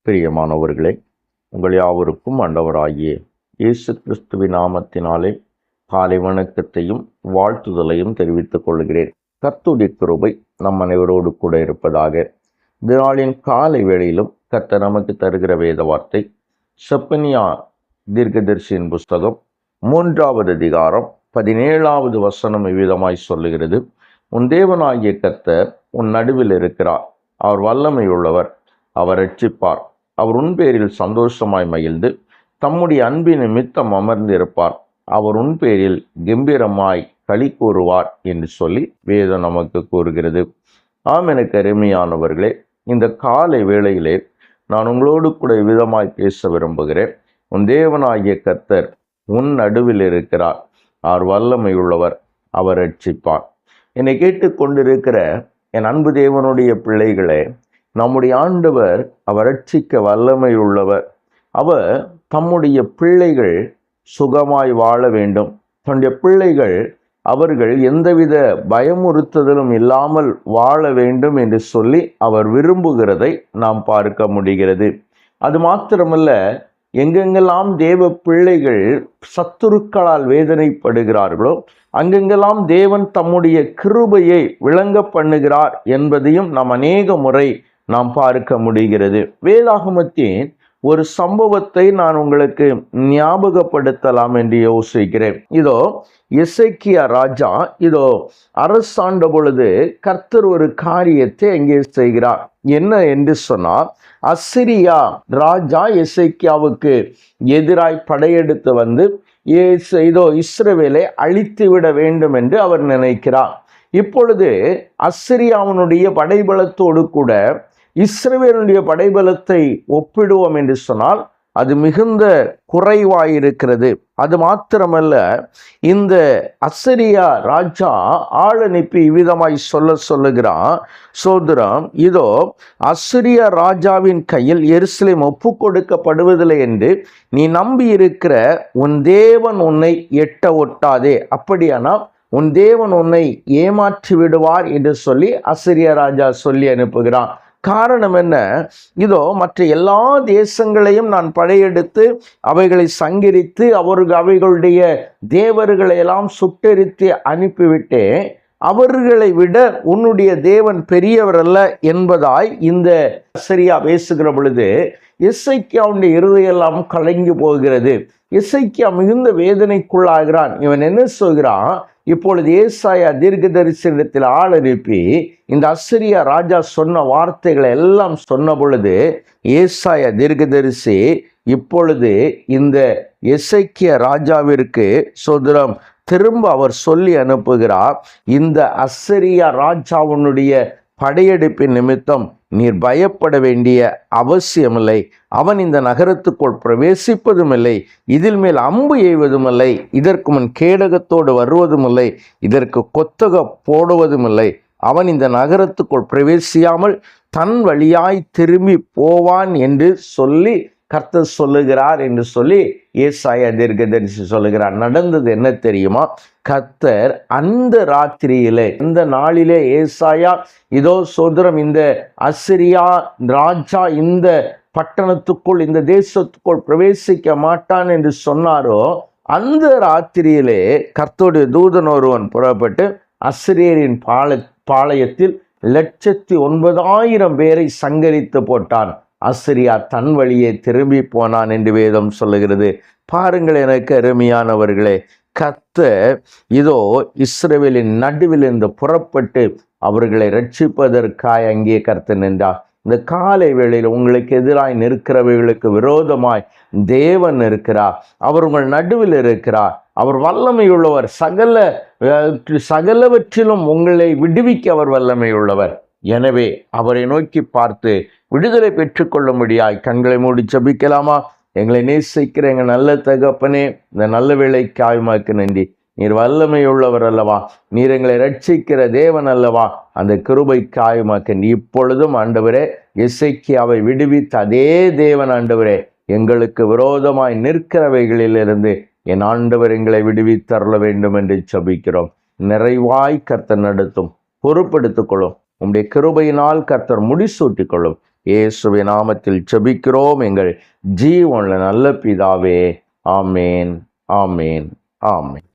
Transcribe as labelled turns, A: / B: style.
A: பிரியமானவர்களே, உங்கள் யாவருக்கும் ஆண்டவராகிய இயேசு கிறிஸ்துவின் நாமத்தினாலே காலை வணக்கத்தையும் வாழ்த்துதலையும் தெரிவித்துக் கொள்கிறேன். கர்த்தருடைய கிருபை நம் அனைவரோடு கூட இருப்பதாக. இந்த நாளின் காலை வேளையிலும் கர்த்தர் நமக்கு தருகிற வேத வார்த்தை செப்பனியா தீர்க்கதரிசியின் புஸ்தகம் 3வது அதிகாரம் 17வது வசனம் இவ்விதமாய் சொல்லுகிறது. உன் தேவனாகிய கர்த்தர் உன் நடுவில் இருக்கிறார். அவர் வல்லமை உள்ளவர். அவர் ரட்சிப்பார். அவர் உன் பேரில் சந்தோஷமாய் மகிழ்ந்து தம்முடைய அன்பின் நிமித்தம் அமர்ந்திருப்பார். அவர் உன் பேரில் கம்பீரமாய் களி கூறுவார் என்று சொல்லி வேதம் நமக்கு கூறுகிறது. எனக்கு அருமையானவர்களே, இந்த காலை வேளையிலே நான் உங்களோடு கூட விதமாய் பேச விரும்புகிறேன். உன் தேவனாகிய கர்த்தர் உன் நடுவில் இருக்கிறார். அவர் வல்லமை உள்ளவர். அவர் ரட்சிப்பார். என்னை கேட்டுக்கொண்டிருக்கிற என் அன்பு தேவனுடைய பிள்ளைகளே, நம்முடைய ஆண்டவர் அவர் ரட்சிக்க வல்லமை உள்ளவர். அவர் தம்முடைய பிள்ளைகள் சுகமாய் வாழ வேண்டும். தன்னுடைய பிள்ளைகள் அவர்கள் எந்தவித பயமுறுத்துதலும் இல்லாமல் வாழ வேண்டும் என்று சொல்லி அவர் விரும்புகிறதை நாம் பார்க்க முடிகிறது. அது மாத்திரமல்ல, எங்கெங்கெல்லாம் தேவ பிள்ளைகள் சத்துருக்களால் வேதனைப்படுகிறார்களோ அங்கெங்கெல்லாம் தேவன் தம்முடைய கிருபையை விளங்க பண்ணுகிறார் என்பதையும் நாம் அநேக முறை நாம் பார்க்க முடிகிறது. வேதாகமத்தின் ஒரு சம்பவத்தை நான் உங்களுக்கு ஞாபகப்படுத்தலாம் என்று யோசிக்கிறேன். இதோ எசேக்கியா ராஜா அரசாண்ட பொழுது கர்த்தர் ஒரு காரியத்தை எங்கே செய்கிறார். என்ன என்று சொன்னால், அசிரியா ராஜா எசேக்கியாவுக்கு எதிராய் படையெடுத்து வந்து இஸ்ரவேலை அழித்து விட வேண்டும் என்று அவர் நினைக்கிறார். இப்பொழுது அசிரியாவினுடைய படைபலத்தோடு கூட இஸ்ரவேலுடைய படைபலத்தை ஒப்பிடுவோம் என்று சொன்னால் அது மிகுந்த குறைவாயிருக்கிறது. அது மாத்திரமல்ல, இந்த அசிரியா ராஜா ஆள் அனுப்பி இவ்விதமாய் சொல்லுகிறான், சோதரம், அசிரியா ராஜாவின் கையில் எருசலேம் ஒப்பு கொடுக்கப்படுவதில்லை என்று நீ நம்பி இருக்கிற உன் தேவன் உன்னை எட்ட ஒட்டாதே. அப்படியானால் உன் தேவன் உன்னை ஏமாற்றி விடுவார் என்று சொல்லி அசிரியா ராஜா சொல்லி அனுப்புகிறான். காரணம் என்ன? மற்ற எல்லா தேசங்களையும் நான் படையெடுத்து அவைகளை சங்கரித்து அவைகளுடைய தேவர்களை எல்லாம் சுட்டெரித்து அனுப்பிவிட்டேன். அவர்களை விட உன்னுடைய தேவன் பெரியவர் அல்ல என்பதாய் இந்த அசிரியா பேசுகிற பொழுது எசேக்கியாவுடைய இருதயெல்லாம் கலங்கி போகிறது. எசேக்கியா மிகுந்த வேதனைக்குள்ளாகிறான். இவன் என்ன சொல்கிறான்? இப்பொழுது ஏசாயா தீர்க்கதரிசனத்தில் ஆள் அனுப்பி இந்த அசிரியா ராஜா சொன்ன வார்த்தைகளை எல்லாம் சொன்ன பொழுது ஏசாயா தீர்க்கதரிசி இப்பொழுது இந்த எசேக்கியா ராஜாவிற்கு சோதரம் திரும்ப அவர் சொல்லி அனுப்புகிறார், இந்த அசிரியா ராஜாவுடைய படையெடுப்பின் நிமித்தம் நீர் பயப்பட வேண்டிய அவசியமில்லை. அவன் இந்த நகரத்துக்குள் பிரவேசிப்பதும் இல்லை, இதில் மேல் அம்பு எய்வதும் இல்லை, இதற்கு முன் கேடகத்தோடு வருவதும் இல்லை, இதற்கு கொத்தக போடுவதும் இல்லை. அவன் இந்த நகரத்துக்குள் பிரவேசியாமல் தன் வழியாய் திரும்பி போவான் என்று சொல்லி கர்த்தர் சொல்லுகிறார் என்று சொல்லி ஏசாயா தீர்க்கதரிசி சொல்லுகிறார். நடந்தது என்ன தெரியுமா? கர்த்தர் அந்த ராத்திரியிலே, இந்த நாளிலே ஏசாயா சோதரம் இந்த அசிரியா ராஜா இந்த பட்டணத்துக்குள் இந்த தேசத்துக்குள் பிரவேசிக்க மாட்டான் என்று சொன்னாரோ, அந்த ராத்திரியிலே கர்த்தருடைய தூதன் ஒருவன் புறப்பட்டு அசிரியரின் பாளையத்தில் 109,000 பேரை சங்கரித்து போட்டான். அசிரியா தன் வழியே திரும்பி போனான் என்று வேதம் சொல்லுகிறது. பாருங்கள் எனக்கு அருமையானவர்களே, கர்த்தர் இஸ்ரவேலின் நடுவில் இருந்து புறப்பட்டு அவர்களை ரட்சிப்பதற்காய் அங்கே கர்த்தர் நின்றார். இந்த காலை வேளையில் உங்களுக்கு எதிராய் நிற்கிறவர்களுக்கு விரோதமாய் தேவன் இருக்கிறார். அவர் உங்கள் நடுவில் இருக்கிறார். அவர் வல்லமையுள்ளவர். சகலவற்றிலும் உங்களை விடுவிக்க அவர் வல்லமையுள்ளவர். எனவே அவரை நோக்கி பார்த்து விடுதலை பெற்றுக்கொள்ள முடியாய் கண்களை மூடி ஜெபிக்கலாமா? எங்களை நேசிக்கிற எங்கள் நல்ல தகப்பனே, இந்த நல்ல வேளைக்காய் உமக்கு நன்றி. நீர் வல்லமையுள்ளவர் அல்லவா? நீர் எங்களை ரட்சிக்கிற தேவன் அல்லவா? அந்த கிருபைக்காய் உமக்கு நன்றி. இப்பொழுதும் ஆண்டவரே, எசேக்கியாவை விடுவித்த அதே தேவன் ஆண்டவரே, எங்களுக்கு விரோதமாய் நிற்கிறவைகளிலிருந்து என் ஆண்டவர் எங்களை விடுவித்தருள வேண்டும் என்று ஜெபிக்கிறோம். நிறைவாய் கர்த்தர் நடத்தும், பொறுப்படுத்திக் கொள்ளும். உம்முடைய கிருபையினால் கர்த்தர் முடிசூட்டிக் கொள்ளும். இயேசுவின் நாமத்தில் ஜெபிக்கிறோம் எங்கள் ஜீவனுள்ள நல்ல பிதாவே. ஆமேன், ஆமேன், ஆமேன்.